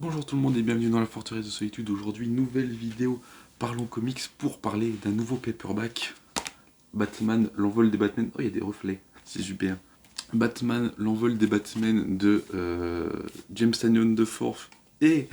Bonjour tout le monde et bienvenue dans la forteresse de solitude. Aujourd'hui, nouvelle vidéo Parlons Comics pour parler d'un nouveau paperback. Batman, l'envol des Batman. Oh, il y a des reflets, c'est super. Batman, l'envol des Batman de James Tynion de Forth et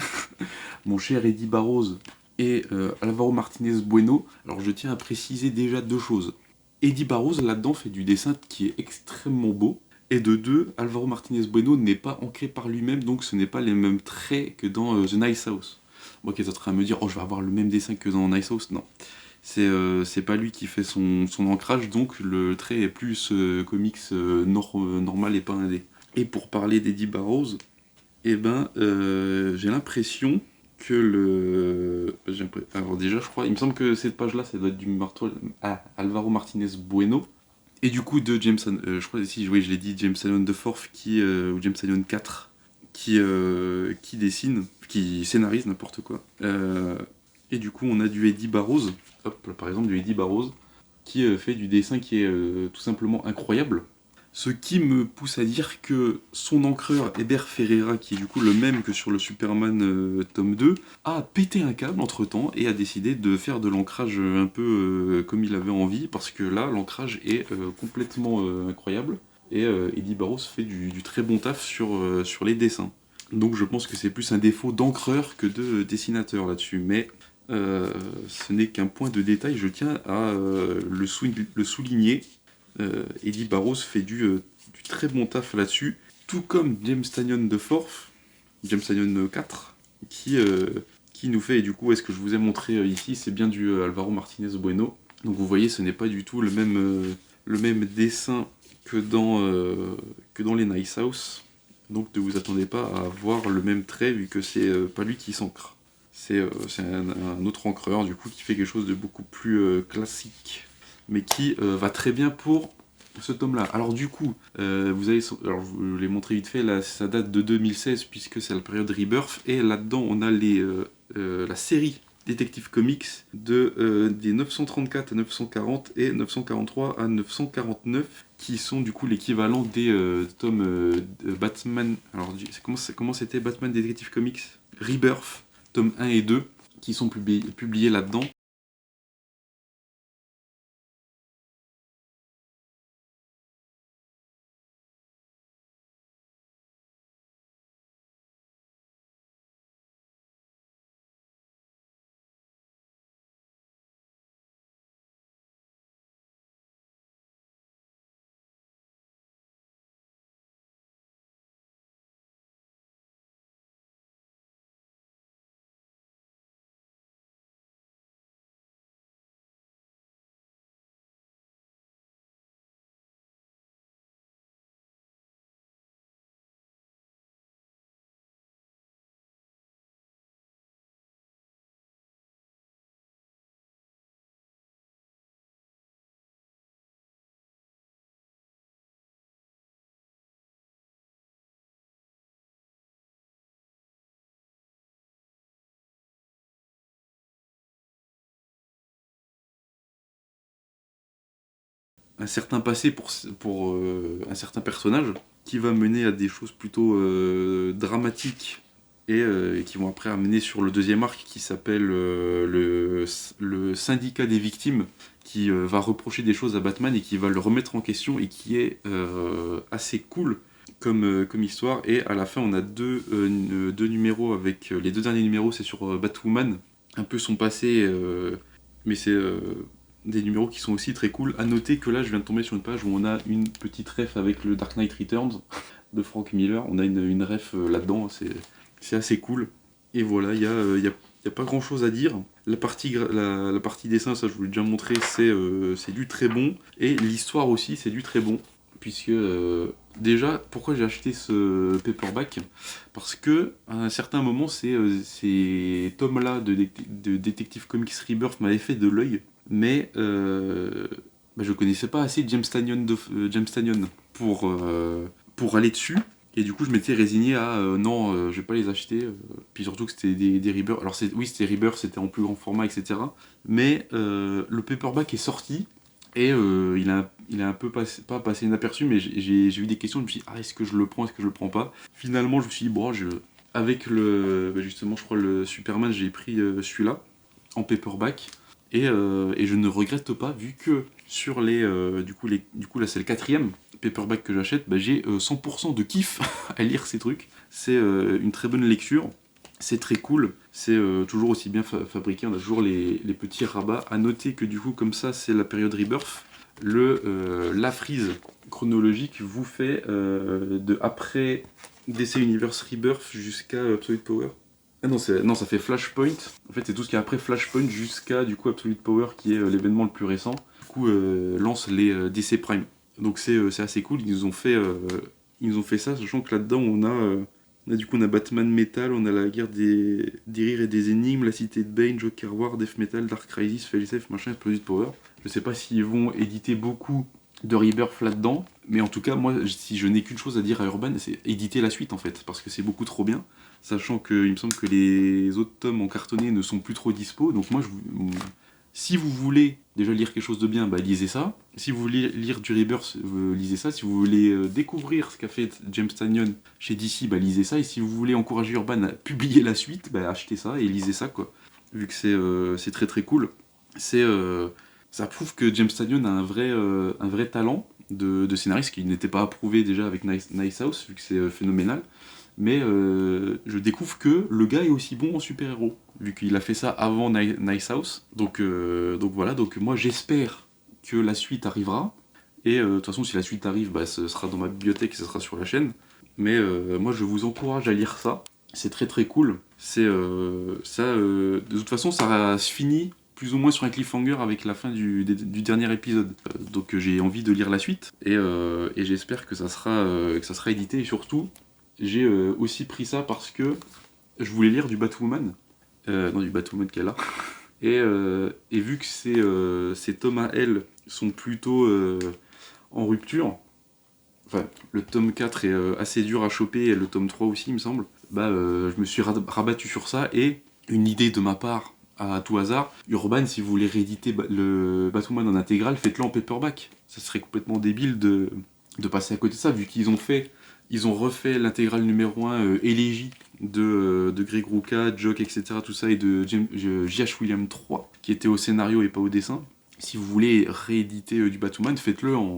mon cher Eddie Barrows et Alvaro Martinez Bueno. Alors je tiens à préciser déjà deux choses. Eddie Barrows là-dedans fait du dessin qui est extrêmement beau. Et de deux, Alvaro Martinez Bueno n'est pas ancré par lui-même, donc ce n'est pas les mêmes traits que dans The Nice House. Moi qui est en train de me dire, oh je vais avoir le même dessin que dans Nice House, non. C'est pas lui qui fait son ancrage, donc le trait est plus comics normal et pas indé. Et pour parler d'Eddie Barrows, eh ben, j'ai l'impression que alors déjà, je crois, il me semble que cette page-là, ça doit être du Alvaro Martinez Bueno. Et du coup, de Jameson, je crois ici, oui, je l'ai dit, James Allen de Forth, ou James Allen 4, qui dessine, qui scénarise n'importe quoi. Et du coup, on a du Eddie Barrows, hop, là, par exemple, du Eddie Barrows, qui fait du dessin qui est tout simplement incroyable. Ce qui me pousse à dire que son encreur, Hébert Ferreira, qui est du coup le même que sur le Superman tome 2, a pété un câble entre temps et a décidé de faire de l'ancrage un peu comme il avait envie, parce que là, l'ancrage est complètement incroyable, et Eddie Barrows fait du très bon taf sur les dessins. Donc je pense que c'est plus un défaut d'encreur que de dessinateur là-dessus, mais ce n'est qu'un point de détail, je tiens à le souligner. Eddie Barrows fait du très bon taf là-dessus, tout comme James Tynion de Forth, James Tynion 4, qui nous fait, et du coup, est-ce que je vous ai montré ici, c'est bien du Alvaro Martinez Bueno. Donc vous voyez, ce n'est pas du tout le même dessin que dans les Nice House. Donc ne vous attendez pas à voir le même trait, vu que c'est pas lui qui s'ancre. C'est un autre encreur, du coup, qui fait quelque chose de beaucoup plus classique, mais qui va très bien pour ce tome-là. Alors du coup, alors je vous l'ai montré vite fait, là, ça date de 2016 puisque c'est la période Rebirth, et là-dedans on a la série Detective Comics des 934 à 940 et 943 à 949 qui sont du coup l'équivalent des tomes de Batman. Alors comment c'était Batman Detective Comics Rebirth, tome 1 et 2, qui sont publiés là-dedans. Un certain passé pour un certain personnage qui va mener à des choses plutôt dramatiques et qui vont après amener sur le deuxième arc qui s'appelle le syndicat des victimes, qui va reprocher des choses à Batman et qui va le remettre en question, et qui est assez cool comme histoire. Et à la fin on a deux numéros avec les deux derniers numéros, c'est sur Batwoman, un peu son passé, mais c'est des numéros qui sont aussi très cool. À noter que là, je viens de tomber sur une page où on a une petite ref avec le Dark Knight Returns de Frank Miller. On a une ref là-dedans, c'est assez cool. Et voilà, y a pas grand chose à dire. La partie dessin, ça je vous l'ai déjà montré, c'est du très bon. Et l'histoire aussi, c'est du très bon. Puisque déjà, pourquoi j'ai acheté ce paperback? Parce que à un certain moment, ces tomes-là de Detective Comics Rebirth m'avaient fait de l'œil, mais je connaissais pas assez James Tynion pour aller dessus. Et du coup, je m'étais résigné à non, je vais pas les acheter. Puis surtout que c'était des Rebirth. Alors, oui, c'était Rebirth, c'était en plus grand format, etc. Mais le paperback est sorti, et il a un peu pas passé inaperçu, mais j'ai eu des questions. Je me suis dit, ah, est-ce que je le prends, est-ce que je le prends pas? Finalement, je me suis dit, bon, avec justement je crois le Superman, j'ai pris celui-là en paperback et je ne regrette pas vu que sur du coup là c'est le 4e paperback que j'achète, j'ai 100% de kiff à lire ces trucs. C'est une très bonne lecture, c'est très cool, c'est toujours aussi bien fabriqué, on a toujours les petits rabats. À noter que du coup comme ça c'est la période Rebirth, la frise chronologique vous fait de après DC Universe Rebirth jusqu'à Absolute Power. Ah non, ça fait Flashpoint. En fait, c'est tout ce qui est après Flashpoint jusqu'à du coup Absolute Power qui est l'événement le plus récent. Du coup, lance les DC Prime. Donc c'est assez cool. Ils nous ont fait ça, sachant que là-dedans on a Batman Metal, on a la guerre des rires et des énigmes, la cité de Bane, Joker War, Death Metal, Dark Crisis, Failsafe, machin, Absolute Power. Je sais pas s'ils vont éditer beaucoup de Rebirth là-dedans, mais en tout cas, moi, si je n'ai qu'une chose à dire à Urban, c'est éditer la suite en fait, parce que c'est beaucoup trop bien, sachant qu'il me semble que les autres tomes en cartonné ne sont plus trop dispo, donc moi, si vous voulez déjà lire quelque chose de bien, lisez ça. Si vous voulez lire du Rebirth, lisez ça. Si vous voulez découvrir ce qu'a fait James Tynion chez DC, lisez ça. Et si vous voulez encourager Urban à publier la suite, achetez ça et lisez ça, quoi. Vu que c'est très très cool. Ça prouve que James Tynion a un vrai talent de scénariste qui n'était pas approuvé déjà avec Nice House, vu que c'est phénoménal. Mais je découvre que le gars est aussi bon en super-héros, vu qu'il a fait ça avant Nice House. Donc voilà, donc moi j'espère que la suite arrivera. Et de toute façon, si la suite arrive, ce sera dans ma bibliothèque et ce sera sur la chaîne. Mais moi je vous encourage à lire ça. C'est très très cool. De toute façon, ça se finit plus ou moins sur un cliffhanger avec la fin du dernier épisode. Donc j'ai envie de lire la suite et j'espère que ça sera édité. Et surtout, j'ai aussi pris ça parce que je voulais lire du Batwoman. Non, du Batwoman qu'elle a. Et vu que ces tomes à elle sont plutôt en rupture, enfin, le tome 4 est assez dur à choper, et le tome 3 aussi, il me semble, je me suis rabattu sur ça, et une idée de ma part, à tout hasard, Urban, si vous voulez rééditer le Batwoman en intégrale, faites-le en paperback. Ça serait complètement débile de passer à côté de ça, vu qu'ils ont refait l'intégrale numéro 1 Élégie de Greg Rucka, Jock, etc. tout ça, et de J.H. Williams 3, qui était au scénario et pas au dessin. Si vous voulez rééditer du Batwoman, faites-le en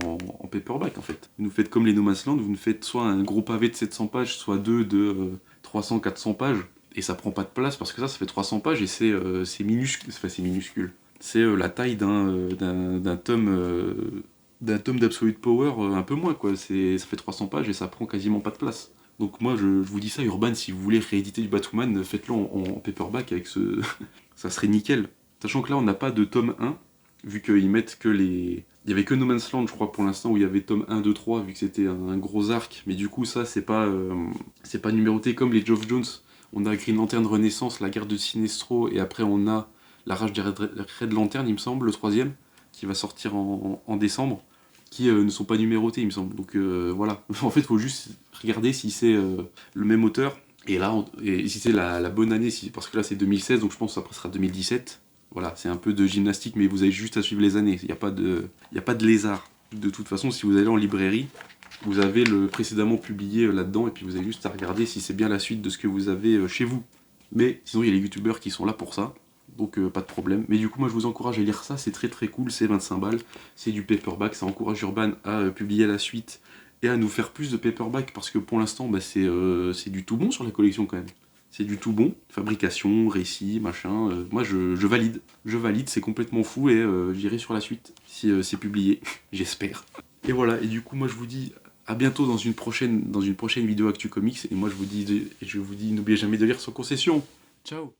paperback en fait. Vous nous faites comme les No Man's Land, vous nous faites soit un gros pavé de 700 pages, soit deux de 300-400 pages, et ça prend pas de place parce que ça fait 300 pages et c'est minuscule. Enfin, c'est minuscule. C'est la taille d'un tome d'Absolute Power, un peu moins quoi. Ça fait 300 pages et ça prend quasiment pas de place. Donc moi je vous dis ça, Urban, si vous voulez rééditer du Batwoman, faites-le en paperback avec ce. Ça serait nickel. Sachant que là on n'a pas de tome 1, vu qu'ils mettent que les. Il y avait que No Man's Land, je crois, pour l'instant, où il y avait tome 1, 2, 3, vu que c'était un gros arc. Mais du coup, ça, c'est pas numéroté comme les Geoff Jones. On a Green Lantern Renaissance, la guerre de Sinestro, et après on a la rage des Red Lantern, il me semble, le 3e, qui va sortir en décembre, qui ne sont pas numérotés, il me semble. Donc voilà. En fait, il faut juste regarder si c'est le même auteur. Et là, et si c'est la bonne année, parce que là, c'est 2016, donc je pense que ça sera 2017. Voilà, c'est un peu de gymnastique, mais vous avez juste à suivre les années. Il n'y a pas de lézard. De toute façon, si vous allez en librairie, vous avez le précédemment publié là-dedans, et puis vous avez juste à regarder si c'est bien la suite de ce que vous avez chez vous. Mais sinon, il y a les youtubeurs qui sont là pour ça, donc pas de problème. Mais du coup, moi je vous encourage à lire ça, c'est très très cool, c'est 25 balles, c'est du paperback, ça encourage Urban à publier la suite et à nous faire plus de paperback, parce que pour l'instant, c'est du tout bon sur la collection quand même. C'est du tout bon, fabrication, récit, machin. Moi, je valide, c'est complètement fou et j'irai sur la suite si c'est publié, j'espère. Et voilà, et du coup, moi, je vous dis à bientôt dans une prochaine vidéo Actu Comics. Et moi, je vous dis, n'oubliez jamais de lire sans concession. Ciao.